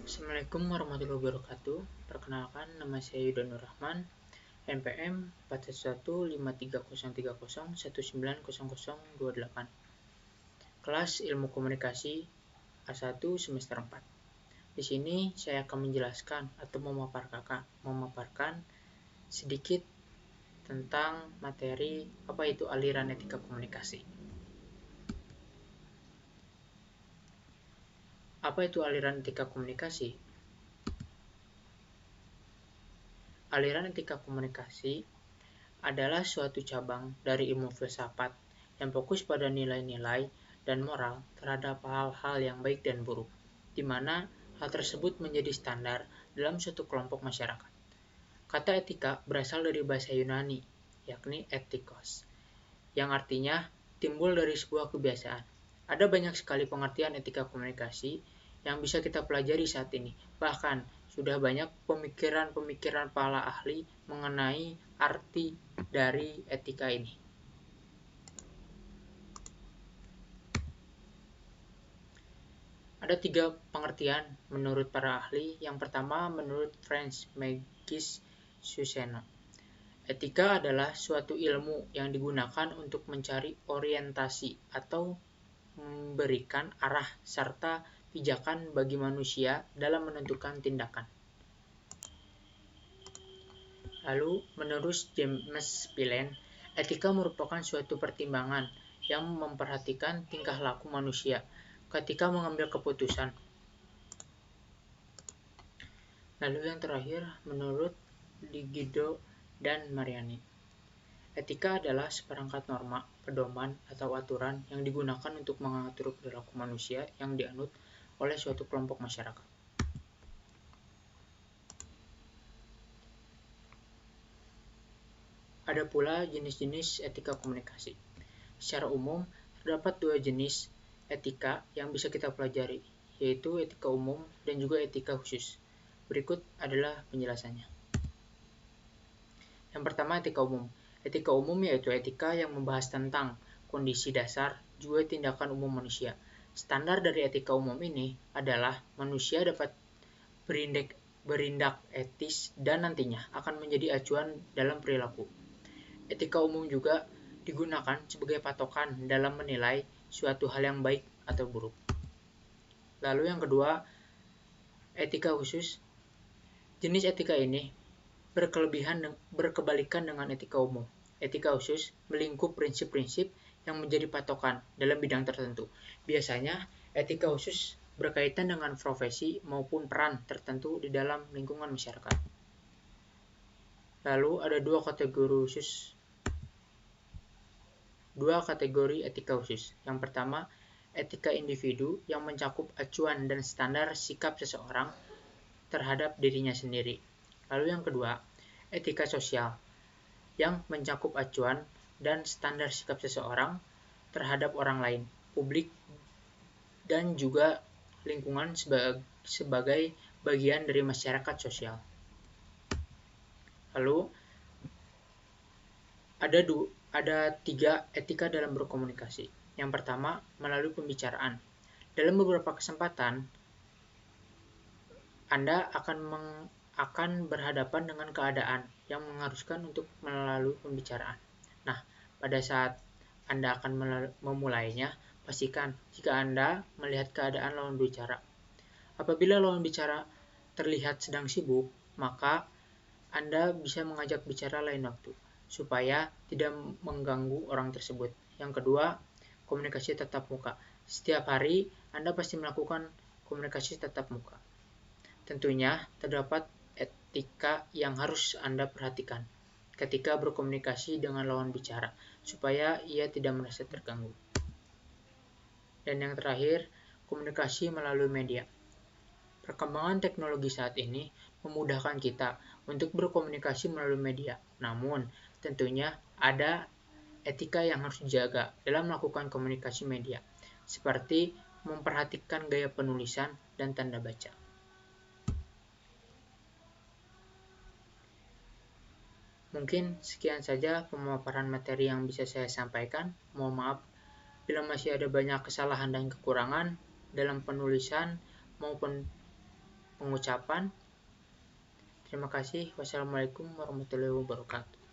Assalamualaikum warahmatullahi wabarakatuh. Perkenalkan, nama saya Yuda Nur Rahman, NPM 411530301900028. Kelas Ilmu Komunikasi A1 semester 4. Di sini saya akan menjelaskan atau memaparkan sedikit tentang materi apa itu aliran etika komunikasi. Apa itu aliran etika komunikasi? Aliran etika komunikasi adalah suatu cabang dari ilmu filsafat yang fokus pada nilai-nilai dan moral terhadap hal-hal yang baik dan buruk, di mana hal tersebut menjadi standar dalam suatu kelompok masyarakat. Kata etika berasal dari bahasa Yunani, yakni ethikos, yang artinya timbul dari sebuah kebiasaan. Ada banyak sekali pengertian etika komunikasi yang bisa kita pelajari saat ini. Bahkan, sudah banyak pemikiran-pemikiran para ahli mengenai arti dari etika ini. Ada 3 pengertian menurut para ahli. Yang pertama, menurut Franz Megis Suseno, etika adalah suatu ilmu yang digunakan untuk mencari orientasi atau memberikan arah serta pijakan bagi manusia dalam menentukan tindakan. Lalu, menurut James Pillen, etika merupakan suatu pertimbangan yang memperhatikan tingkah laku manusia ketika mengambil keputusan. Lalu yang terakhir, menurut Guido dan Mariani, etika adalah seperangkat norma, pedoman, atau aturan yang digunakan untuk mengatur perilaku manusia yang dianut oleh suatu kelompok masyarakat. Ada pula jenis-jenis etika komunikasi. Secara umum, terdapat 2 jenis etika yang bisa kita pelajari, yaitu etika umum dan juga etika khusus. Berikut adalah penjelasannya. Yang pertama, etika umum. Etika umum yaitu etika yang membahas tentang kondisi dasar juga tindakan umum manusia. Standar dari etika umum ini adalah manusia dapat berindak etis dan nantinya akan menjadi acuan dalam perilaku. Etika umum juga digunakan sebagai patokan dalam menilai suatu hal yang baik atau buruk. Lalu yang kedua, etika khusus. Jenis etika ini berkebalikan dengan etika umum. Etika khusus melingkup prinsip-prinsip yang menjadi patokan dalam bidang tertentu. Biasanya, etika khusus berkaitan dengan profesi maupun peran tertentu di dalam lingkungan masyarakat. Lalu ada 2 kategori etika khusus. Yang pertama, etika individu yang mencakup acuan dan standar sikap seseorang terhadap dirinya sendiri. Lalu yang kedua, etika sosial yang mencakup acuan dan standar sikap seseorang terhadap orang lain, publik, dan juga lingkungan sebagai bagian dari masyarakat sosial. Lalu ada 3 etika dalam berkomunikasi. Yang pertama, melalui pembicaraan. Dalam beberapa kesempatan, Anda akan berhadapan dengan keadaan yang mengharuskan untuk melalui pembicaraan. Nah, pada saat Anda akan memulainya, pastikan jika Anda melihat keadaan lawan bicara. Apabila lawan bicara terlihat sedang sibuk, maka Anda bisa mengajak bicara lain waktu, supaya tidak mengganggu orang tersebut. Yang kedua, komunikasi tatap muka. Setiap hari, Anda pasti melakukan komunikasi tatap muka. Tentunya, terdapat etika yang harus Anda perhatikan ketika berkomunikasi dengan lawan bicara, supaya ia tidak merasa terganggu. Dan yang terakhir, komunikasi melalui media. Perkembangan teknologi saat ini memudahkan kita untuk berkomunikasi melalui media. Namun, tentunya ada etika yang harus dijaga dalam melakukan komunikasi media, seperti memperhatikan gaya penulisan dan tanda baca. Mungkin sekian saja pemaparan materi yang bisa saya sampaikan. Mohon maaf bila masih ada banyak kesalahan dan kekurangan dalam penulisan maupun pengucapan. Terima kasih. Wassalamualaikum warahmatullahi wabarakatuh.